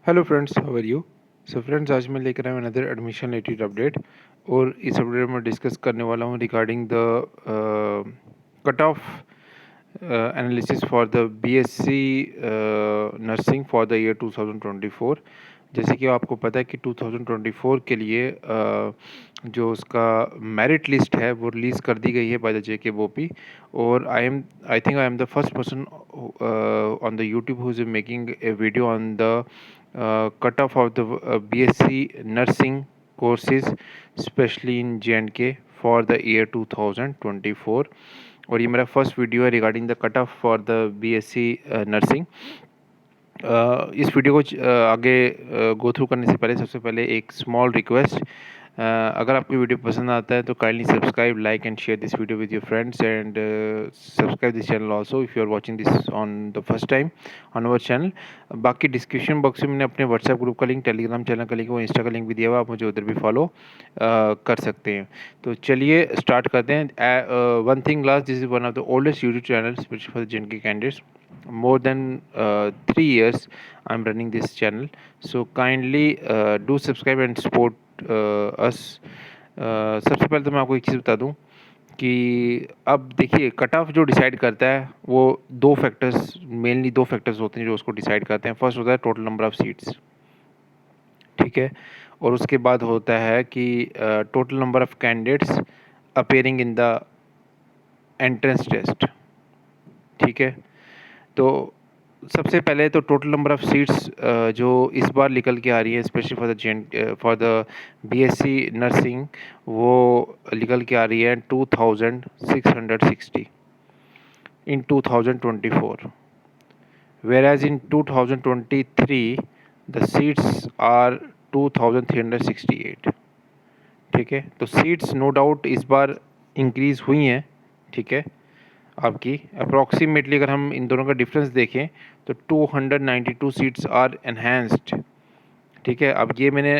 Hello friends, how are you. So friends, आज मैं लेकर आया हूँ अनदर एडमिशन रिलेटेड अपडेट। और इस अपडेट में डिस्कस करने वाला हूँ regarding the cut off analysis for the BSc nursing for the year 2024। जैसे कि आपको पता है कि 2024 के लिए जो उसका मेरिट लिस्ट है वो रिलीज़ कर दी गई है बाय द जेके बोपी। और I think I am the first person on the YouTube who is making a video on the cutoff of the BSc nursing courses especially in J&K for the year 2024। और ये मेरा first video है regarding the cut off for the BSc nursing. इस video को आगे go through करने से पहले सबसे पहले एक स्मॉल रिक्वेस्ट। अगर आपको वीडियो पसंद आता है तो kindly subscribe, like and share this video with your friends and subscribe this channel also if you are watching this on the first time on our channel. बाकी डिस्क्रिप्शन बॉक्स में मैंने अपने व्हाट्सएप ग्रुप का link, Telegram channel का link और Insta का link भी दिया हुआ, आप मुझे उधर भी फॉलो कर सकते हैं। तो चलिए स्टार्ट करते हैं। One thing last, this is one of the oldest YouTube channel specially for जिनके candidates. More than 3 years I'm running this channel, so kindly do subscribe and support us। सबसे पहले तो मैं आपको एक चीज़ बता दूं कि अब देखिए, कट ऑफ जो डिसाइड करता है वो मेनली दो फैक्टर्स होते हैं जो उसको डिसाइड करते हैं। फर्स्ट होता है टोटल नंबर ऑफ़ सीट्स, ठीक है। और उसके बाद होता है कि total number of candidates appearing in the entrance test, ठीक है। तो सबसे पहले तो टोटल नंबर ऑफ़ सीट्स जो इस बार निकल के आ रही है specially for the BSc nursing, वो निकल के आ रही है 2660 इन 2024, whereas in 2023 the seats are 2368, ठीक है। तो सीट्स नो डाउट इस बार इंक्रीज़ हुई हैं, ठीक है। आपकी अप्रॉक्सीमेटली अगर हम इन दोनों का डिफरेंस देखें तो 292 सीट्स आर एनहांस्ड, ठीक है। अब ये मैंने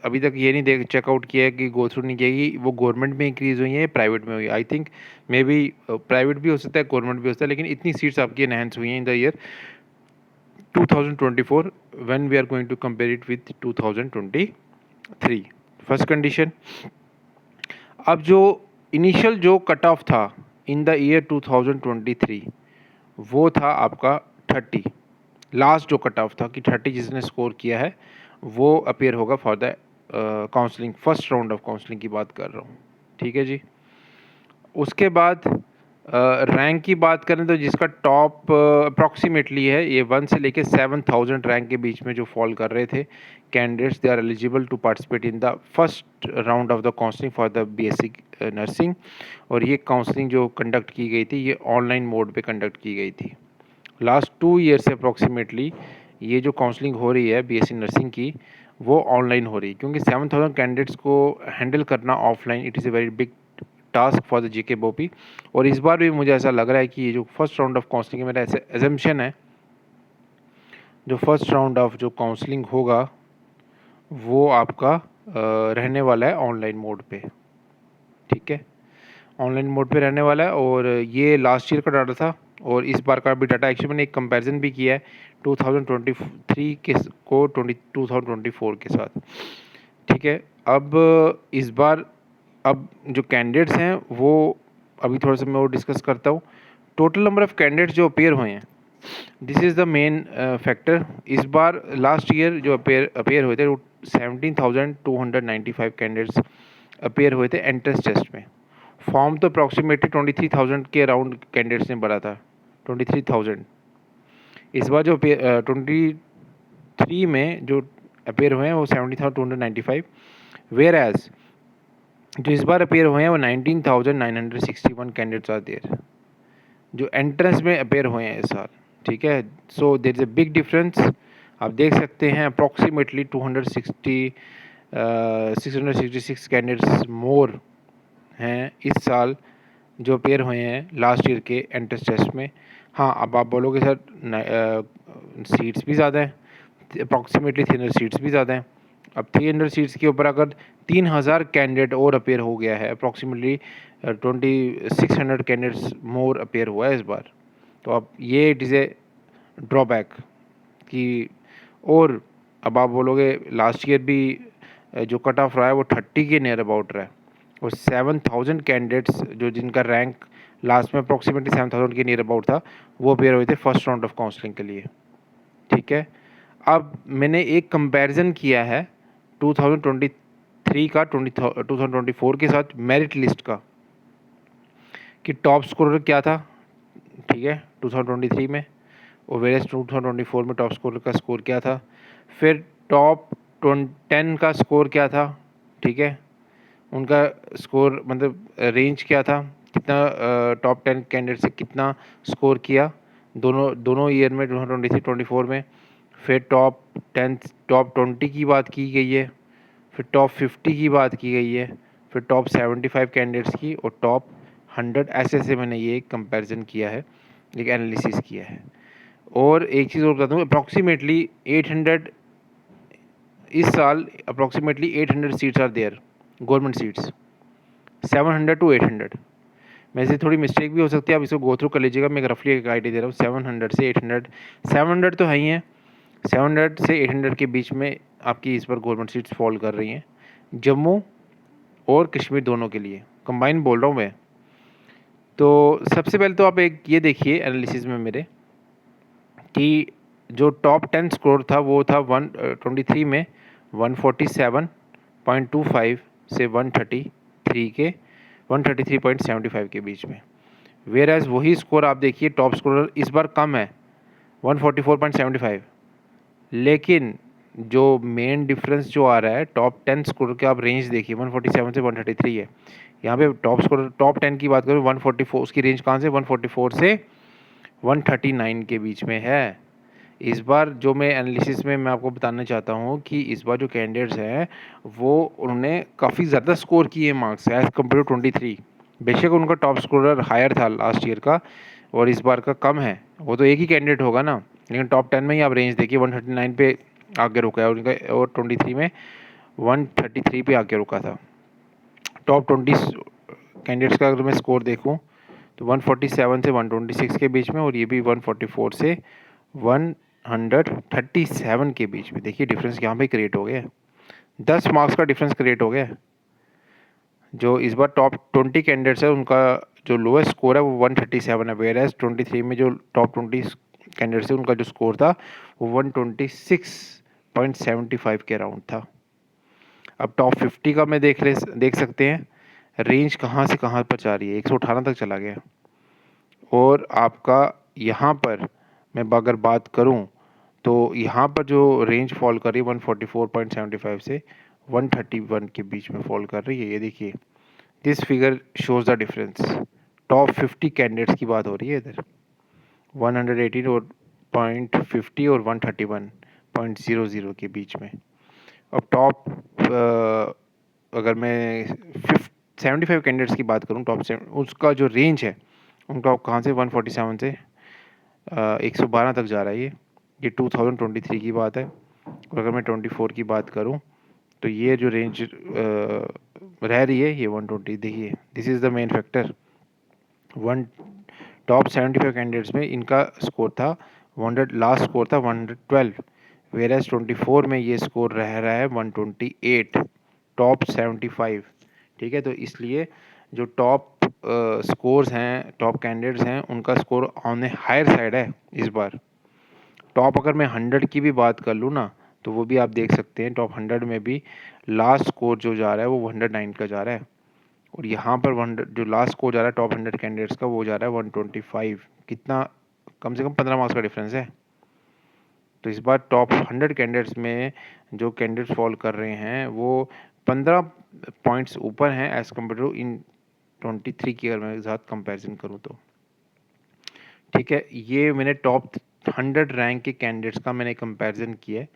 अभी तक ये नहीं चेकआउट किया है कि गो थ्रू नहीं किया कि वो गवर्नमेंट में इंक्रीज़ हुई है या प्राइवेट में हुई है। I think may be private भी हो सकता है, गवर्नमेंट भी हो सकता है, लेकिन इतनी सीट्स आपकी एनहांस हुई हैं in the year 2024 when we are going to compare it with 2023। First condition. अब जो इनिशियल जो कट ऑफ था इन द ईयर 2023 वो था आपका 30। लास्ट जो कट ऑफ था कि 30 जिसने स्कोर किया है वो अपीयर होगा for the counselling, first round of counselling की बात कर रहा हूँ, ठीक है जी। उसके बाद रैंक की बात करें तो जिसका टॉप अप्रॉक्सीमेटली है ये 1 से लेके 7000 रैंक के बीच में जो फॉल कर रहे थे candidates, they are eligible to participate in the first round of the counselling for the BSc nursing. और ये काउंसलिंग जो कंडक्ट की गई थी ये ऑनलाइन मोड पे कंडक्ट की गई थी। लास्ट 2 ईयर से अप्रॉक्सीमेटली ये जो काउंसलिंग हो रही है बीएससी नर्सिंग की वो ऑनलाइन हो रही है, क्योंकि 7000 कैंडिडेट्स को हैंडल करना offline it is a very big task for the JK BOPEE. और इस बार भी मुझे ऐसा लग रहा है कि ये जो फर्स्ट राउंड ऑफ काउंसलिंग है, मेरा ऐसा एजम्पशन है जो फर्स्ट राउंड ऑफ जो काउंसलिंग होगा वो आपका रहने वाला है ऑनलाइन मोड पे, ठीक है। ऑनलाइन मोड पे रहने वाला है। और ये लास्ट ईयर का डाटा था और इस बार का भी डाटा, एक्चुअली मैंने एक कंपैरिजन भी किया है 2023 के को 2024 के साथ, ठीक है। अब इस बार अब जो कैंडिडेट्स हैं वो अभी थोड़ा सा मैं वो डिस्कस करता हूँ। टोटल नंबर ऑफ़ कैंडिडेट्स जो अपीयर हुए हैं, this is the main factor. इस बार लास्ट ईयर जो अपीयर हुए थे 17,295 कैंडिडेट्स अपीयर हुए थे एंट्रेंस टेस्ट में। फॉर्म तो अप्रॉक्सीमेटली 23,000 के अराउंड कैंडिडेट्स ने भरा था, 23,000। इस बार जो 23 में जो अपीयर हुए हैं वो 17,295, वेयर एज जो इस बार अपीयर हुए हैं वो 19,961 कैंडिडेट्स आर देयर जो एंट्रेंस में अपीयर हुए हैं इस साल, ठीक है। So there is a big difference. आप देख सकते हैं अप्रॉक्सीमेटली 666 कैंडिडेट्स मोर हैं इस साल जो अपीयर हुए हैं लास्ट ईयर के एंट्रेंस टेस्ट में। हाँ, अब आप बोलोगे सर सीट्स भी ज़्यादा हैं, अप्रॉक्सीमेटली 300 सीट्स भी ज़्यादा हैं। अब 300 सीट्स के ऊपर अगर 3000 कैंडिडेट और अपीयर हो गया है, अप्रॉक्सीमेटली 2600 कैंडिडेट्स मोर अपीयर हुआ है इस बार। तो अब ये इट इज़ ए ड्रॉबैक कि और अब आप बोलोगे लास्ट ईयर भी जो कट ऑफ रहा है वो 30 के नियर अबाउट रहा है, और 7000 कैंडिडेट्स जो जिनका रैंक लास्ट में अप्रॉक्सीमेटली 7000 के नियर अबाउट था, वो अपेयर हुए थे फर्स्ट राउंड ऑफ काउंसलिंग के लिए। ठीक है, अब मैंने एक कंपैरिजन किया है 2023 का 2024 के साथ मेरिट लिस्ट का, कि टॉप स्कोरर क्या था, ठीक है, 2023 में, और वेरियस 2024 में टॉप स्कोरर का स्कोर क्या था, फिर टॉप 10 का स्कोर क्या था, ठीक है, उनका स्कोर मतलब रेंज क्या था, कितना टॉप 10 कैंडिडेट से कितना स्कोर किया दोनों दोनों ईयर में 2023-24 में। फिर टॉप 20 की बात की गई है, फिर टॉप 50 की बात की गई है, फिर टॉप 75 कैंडिडेट्स की, और टॉप 100, ऐसे मैंने ये कंपैरिजन किया है, एक एनालिसिस किया है। और एक चीज़ और बता दूँ, अप्रॉक्सीमेटली 800 इस साल approximately 800 seats are there, government seats 700 to 800 में से थोड़ी मिस्टेक भी हो सकती है, आप इसको गो थ्रू कर लीजिएगा, मैं एक रफली एक आइडिया दे रहा हूँ। 700 से 800, 700 तो है ही है, 700 से 800 के बीच में आपकी इस पर गवर्नमेंट सीट्स फॉल कर रही हैं, जम्मू और कश्मीर दोनों के लिए कंबाइन बोल रहा हूँ मैं। तो सबसे पहले तो आप एक ये देखिए एनालिसिस में मेरे, कि जो टॉप 10 स्कोर था वो था 123 में 147.25 से 133 के 133.75 के बीच में। वेयर एज वही स्कोर आप देखिए टॉप स्कोरर इस बार कम है 144.75, लेकिन जो मेन डिफरेंस जो आ रहा है टॉप 10 स्कोर के, आप रेंज देखिए 147 से 133 है। यहाँ पे टॉप स्कोर टॉप 10 की बात करूँ 144, उसकी रेंज कहाँ से 144 से 139 के बीच में है। इस बार जो मैं एनालिसिस में मैं आपको बताना चाहता हूँ कि इस बार जो कैंडिडेट्स हैं वो उन्होंने काफ़ी ज़्यादा स्कोर किए मार्क्स एज़ कम्पेयर टू 23। बेशक उनका टॉप स्कोरर हायर था लास्ट ईयर का और इस बार का कम है, वो तो एक ही कैंडिडेट होगा ना, लेकिन टॉप 10 में ही आप रेंज देखिए 139 पे आगे रुका है उनका, और 23 में 133 पे आगे रुका था। टॉप 20 कैंडिडेट्स का अगर मैं स्कोर देखूँ तो 147 से 126 के बीच में, और ये भी 144 से 137 के बीच में। देखिए डिफरेंस यहाँ पे क्रिएट हो गया, 10 मार्क्स का डिफरेंस क्रिएट हो गया। जो इस बार टॉप 20 कैंडिडेट्स है उनका जो लोएस्ट स्कोर है वो 137 है, वेयर एज 23 में जो टॉप 20 कैंडिडेट्स है उनका जो स्कोर था वो 126.75 के अराउंड था। अब टॉप 50 का मैं देख सकते हैं रेंज कहाँ से कहाँ पर जा रही है, 118 तक चला गया। और आपका यहाँ पर मैं अगर बात करूँ तो यहाँ पर जो रेंज फॉल कर रही है 144.75 से 131 के बीच में फॉल कर रही है। ये देखिए this figure shows the difference. Top 50 candidates की बात हो रही है इधर, 118 और 0.50 और 131.00 के बीच में। अब टॉप अगर मैं 75 कैंडिडेट्स की बात करूँ टॉप 7, उसका जो रेंज है उनका कहाँ से 147 से 112 तक जा रहा है। ये 2023 की बात है। और अगर मैं 24 की बात करूं तो ये जो रेंज रह रही है ये 120। देखिए this is the main factor. One top 75 candidates में इनका स्कोर था 100, लास्ट स्कोर था 112, वेयर एज 24 में ये स्कोर रह रहा है 128, टॉप 75। ठीक है, तो इसलिए जो टॉप स्कोर्स हैं, टॉप कैंडिडेट्स हैं, उनका score on a higher side है इस बार। टॉप अगर मैं 100 की भी बात कर लूँ ना तो वो भी आप देख सकते हैं, टॉप 100 में भी लास्ट स्कोर जो जा रहा है वो 109 का जा रहा है, और यहाँ पर 100 जो लास्ट स्कोर जा रहा है टॉप 100 कैंडिडेट्स का वो जा रहा है 125। कितना, कम से कम 15 मार्क्स का डिफरेंस है। तो इस बार टॉप 100 कैंडिडेट्स में जो कैंडिडेट्स फॉल कर रहे हैं वो 15 पॉइंट्स ऊपर हैं एज़ कम्पेयर टू इन 23 की अगर मैं साथ कंपैरिजन करूँ तो। ठीक है, ये मैंने टॉप 100 रैंक के कैंडिडेट्स का मैंने कंपैरिजन किया है।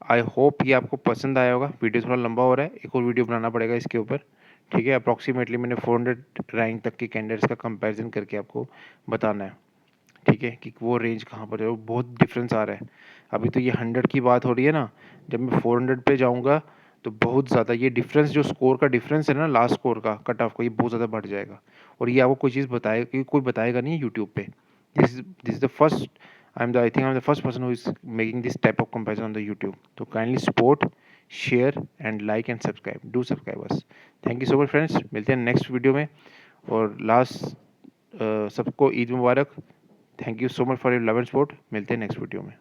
आई होप ये आपको पसंद आया होगा। वीडियो थोड़ा लंबा हो रहा है, एक और वीडियो बनाना पड़ेगा इसके ऊपर। ठीक है, अप्रॉक्सीमेटली मैंने 400 रैंक तक के कैंडिडेट्स का कंपैरिजन करके आपको बताना है। ठीक है, कि वो रेंज कहाँ पर है, वो बहुत डिफरेंस आ रहा है। अभी तो ये 100 की बात हो रही है ना, जब मैं 400 पे जाऊँगा तो बहुत ज़्यादा ये डिफरेंस, जो स्कोर का डिफरेंस है ना लास्ट स्कोर का कट ऑफ का, ये बहुत ज़्यादा बढ़ जाएगा। और ये आपको कोई चीज़ बताएगा, कोई बताएगा नहीं यूट्यूब पे। This is the first I think I'm the first person who is making this type of comparison on the YouTube. So kindly support, share and like and subscribe. Do subscribe us. Thank you so much friends, मिलते हैं next video में। और last सबको ईद मुबारक। Thank you so much for your love and support. मिलते हैं next video में।